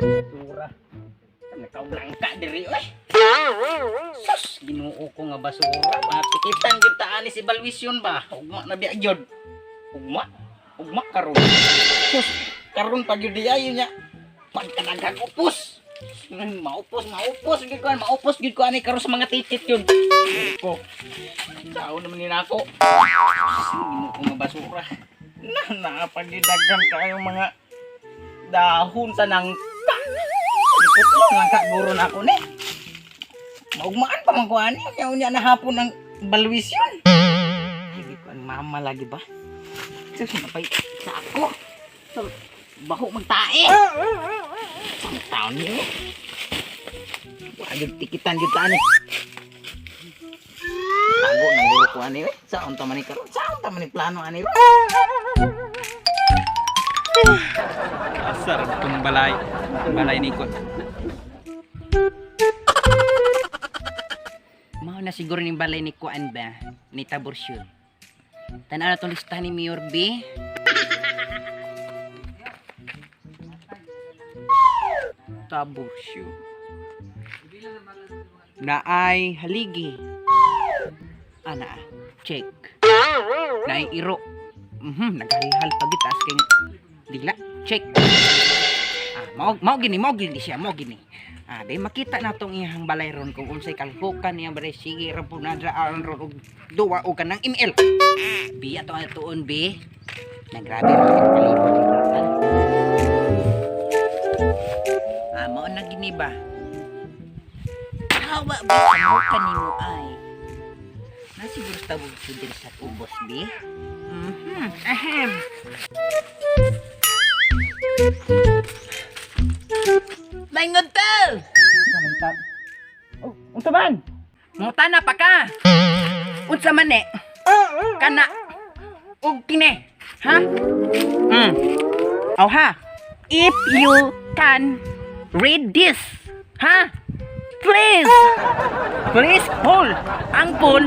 Basura. Nakaulang ka diri oy. Sus, Ginoo ko nga basura. Matikitan gyud ta ani si Balwisyon ba? Ugma na biya gyud. Ugma karon. Sus, karon pa gyud ayo nya. Pagkadagan upos. Maupos gid ko ani karon sa mga titit yun. Ko. Sao naman ni nako. Ginoo ko nga basura. Napagidagan kayo mga dahon sa nangka. Ipot lang ka guro na ako ni. Maugmaan pa man ko ani unya na hapon ang Balwisyon. Hindi ko ang mama lagi ba? Sus napay sa ako. So, baho magtae. Ang taon niyo. Wag tikitan gyud ta ani. Tago nang guro ko ani we. Saon ta man ni karon? Saon ta man ni plano ani? Asar itong balay ni ko. Mao na siguro ning balay ni Kuan ba? Ni Taborsyo. Tanaw na tong listahan ni Mayor B. Taborsyo. Naay haligi. Ana, check. Naay iro. Naghalhal pagitas kay dila. Check. Mao gini siya, mao gini. Be makita natong iyang balay ron kung unsay kalhukan niya bare sige ra po nadraan ron duwa o kanang email. Bi ato atuon be. Nagrabe ra kalibot. Mao na gini ba? Hawa ba mo kanimo ay? Na siguro tawag siguro sa ubos be. Ahem. Maingod tel! Kamantab. Oh, unsa man? Mutana pa ka. Unsa man eh? Kana. Ug kine. Ha? Oh ha. If you can read this. Ha? Please. Please pull. Ang pull.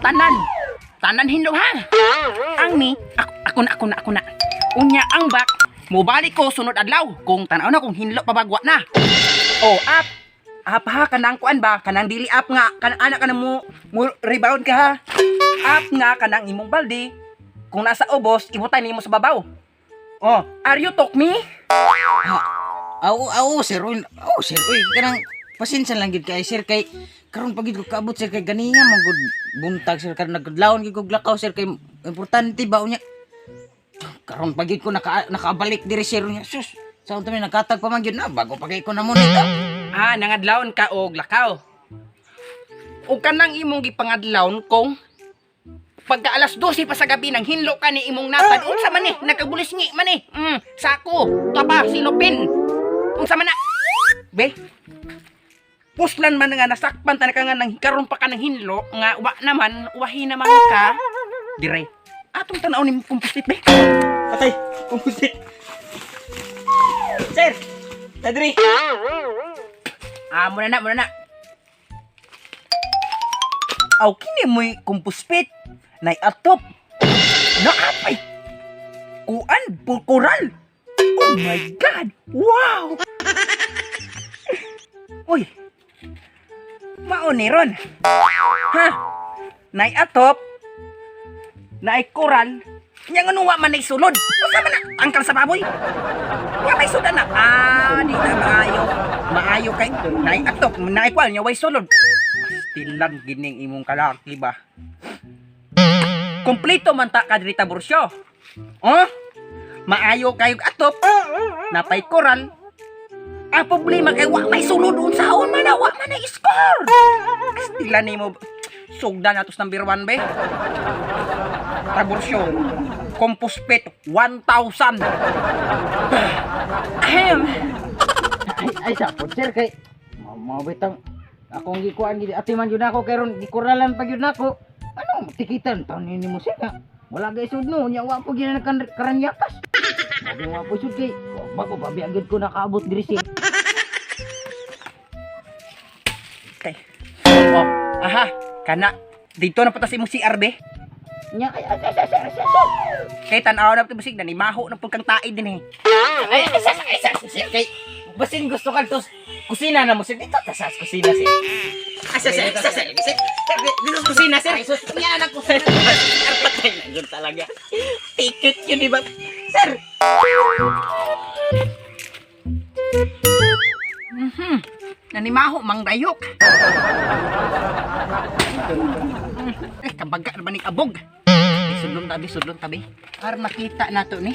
Tanan hinlo ha. Ang mi. Ako na. Unya ang back. Mubalik ko sunod adlaw kung tanaw na kung hinlo pabagwa na. Oh, up ha kanang kuan ba kanang dili up nga kanang anak kanang mo rebound ka ha. Up nga kanang imong baldi kung nasa ubos ibutay nimo sa babaw. Oh, are you talk me? Sir. Sir. Uy, kanang pasensya lang gid kay sir kay karon pagid ko kaabot sir kay ganiya magud buntag sir karon nagdlawon gid ko glakaw sir kay importante ba unya. Karon pagid ko nakabalik diri sir niya. Sus, saan tami nakatag pa man gyud na bago pagay ko na mo nito. Nangadlawon ka og lakaw. Ug kanang imong gipangadlawon kung pagka alas 12 pa sa gabi nang hinlo ka ni imong natad. Unsa man ni? Nakabulisngi man ni. Sako, tapa, silopin. Unsa man na? Be. Puslan man nga nasakpan ta ka nga nang karon pa ka nang hinlo nga wahi naman ka. Dire. Atong tanaw ni kumpusit be. Patay, kumpusit. Sir, tadri. Muna na. Aw kini mo'y kumpuspit. Nay atop. Naapay. Kuan pulkural. Oh my God. Wow. Uy. Mao ni ron. Ha? Nay atop. Nay koral. Nya nga wa man nay sulod. Usa man na angkal sa baboy. Wa may sudan na. Di na maayo kay nay atop, nay kwal nya way sulod. Pastilan gining imong kalaki ba. Kompleto man ta kadiri Taborsyo. Oh? Maayo kayo atop. Napay koral. Ang problema kay wa may sulod unsaon man na wa man na score. Pastilan nimo sugdan atos number 1 be. Taborsyo. Compospet 1,000. Ahem. Ay sapot sir kay mau betang akong gikuan gid ati man gyud ako kay ron gikuralan pa gyud nako. Ano tikitan taon ni mo sir nga. Wala gay sudno nya wa po gyud karanyakas. Sabi wa po sud kay bago pa biagid ko nakaabot diri sir. Okay. Oh, aha, kana dito na patas imong CR be. Nya kay kay tan-aw na bisig na ni maho na pud kang taid din eh. Ay kay Basin gusto ka tos kusina na mo sir. Dito ka sa kusina sir. Sir. Dito sa kusina sir. Yan ang kusina. Patay na yun talaga. Ticket yun di ba? Sir. Nanimaho mang dayok. Kabaga naman ni kabog. Sudlong tabi. Para makita nato ni.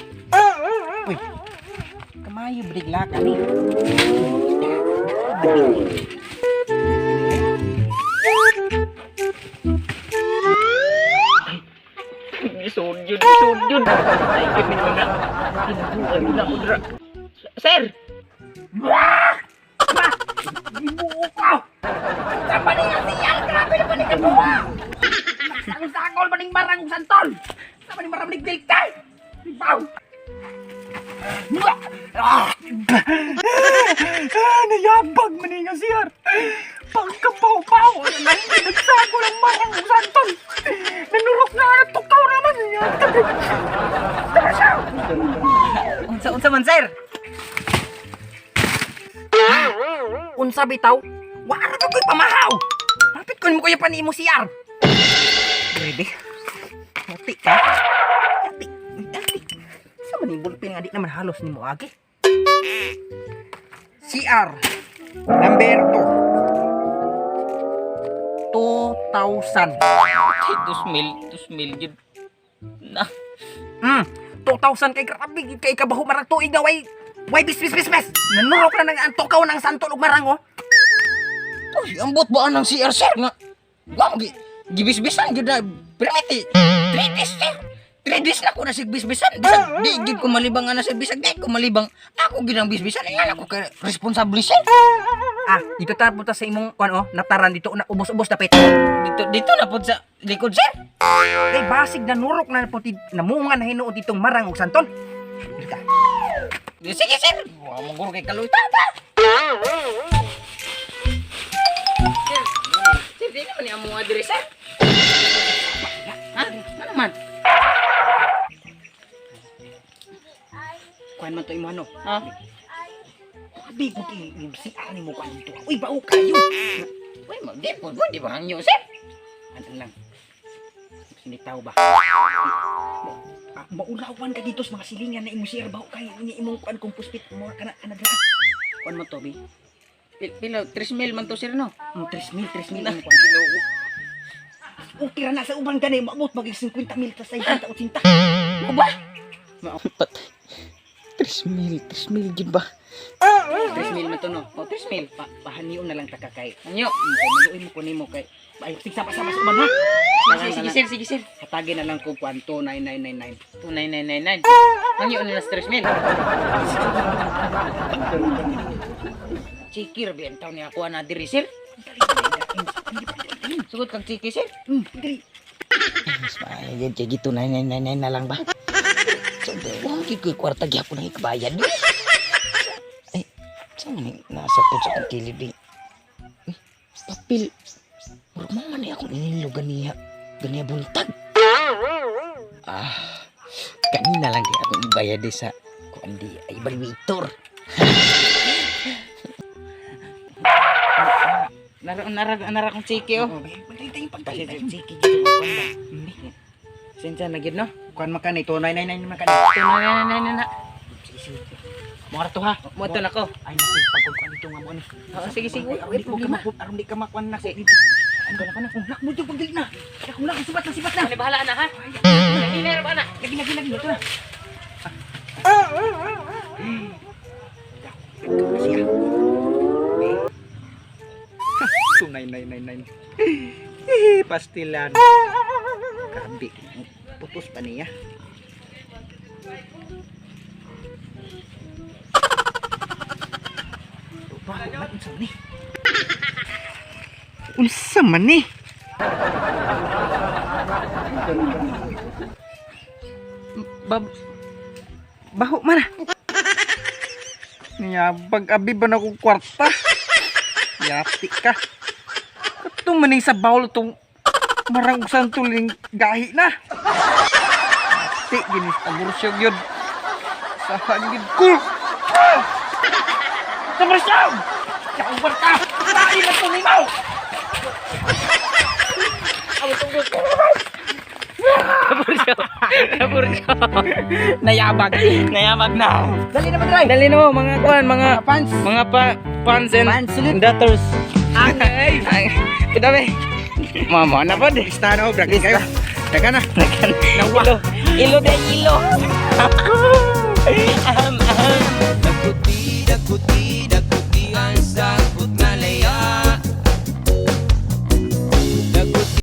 Uy. Kamayo brigla ka ni. Sudjud. Ay, kami mga. Ibuka mudra. Sir. Wah! Ibuka ko. Sapa ni asiyan, grabe na panig ka buha. Ang sakol paning barang santol. Sapa ni maraming diltay. Ibaw. Nayabag man nga siyar. Pagkapaw-paw, nagsako ng marang santol. Nanurok na tukaw naman niya. Unsa man sir? Unsa bitaw? Wala ka ko'y pamahaw. Kapit ko mo kuya pa ni mo siyar. Bebe. Hati ka. Hati. Sa manibulpin nga di naman halos ni mo agi. CR number 2,000. 2,000 gid. Na. 2,000 kay grabe kay kabaho marang tuig na way bis. Nanurok na nang antokaw ng santol ug marang oh. Uy, ambot ba anang CR sir nga? Wa gibisbisan gid na permiti. 3 days sir. 3 days na ko na sigbisbisan. Di gid ko malibang ana sa bisag di ko malibang. Ako gid ang bisbisan ay ako kay responsable sir. Dito tapos sa imong nataran dito na ubos-ubos dapit. Dito na pud sa likod sir. Kay basig na nurok na puti namunga na hinuod ditong marang ug santol. Dito. Sige sir. Wa mo guro kay kaluy tata. Sir, di naman ni amo adres sir. Ano naman? Kuan man to imo ano? Abi ko si ani mo kuan to. Uy, bao kayo. Uy, di ba hangyo sir? Ano lang. Hindi tao ba? Maulawan ka dito sa mga silingan na imo sir bao kay ini imong kuan kung puspit mo kana dra. Kuan mo to bi? Pila 3,000 man to sir no? 3,000 ang kuan kilo. Okay ra na sa ubang ganay maabot magig 50,000 ta sa 60 Mo ba? Maapat. 3,000 gid ba? 3,000 man to no. 3,000 pahanion na lang ta kay. Anyo. Kay maluoy mo kunin mo kay ay sama-sama sa man ha. Sige sir. Hatagin na lang ko kuan 29999. 2,999. Anyo na 3,000. Chikir bentaw ni ako na diri sir. Sugod kang chiki sir. Diri. Mas maayo yan kay gito 999 na lang ba? So, wala kikoy kwarta gyapon ang ikabayad. Ay, saan man nasa po sa kong kilid eh. Papil. Murag man ako inilo ganiya buntag. Kanina lang kaya akong ibayad sa kuandi ay balwitor. Nara kong chiki oh. Pagtay Kasi pagtay. chiki gito ko ba? Sensa na gid no? Kuan man kanay 299 man kanay. Na. Mo to ha. Mo to nako. Ay nasig pagkuan dito nga mo ni. Sige. Aron di ka makuan na dito. Ang kana kung nak mo dito pagdili na. Kung nak sibat na. Ano bahala na ha? Hiner ba na? Lagi ito na. Siya. 29999. Pastilan. Grabe. Putos pa niya. Unsa man ni? Baho man na. Niyabag abi ba na kong kwarta? Yati ka. Itong maning sa bawal itong marang santuling gahi na. Yati, ginis abursyo yun. Sahan yun. Cool! Kabarsyam! Kaubar ka! Lain na tulimaw! Kabarsyam! Nayabag. Nayamag na! Dali na mag-drive. Dali na mo mga kuan, mga Fans. mga fans and Fans, salute. daughters. Angay. Pitabe. Mama na pod. Lista na, bragin kayo. Daga na. Ilo. Ilo de ilo.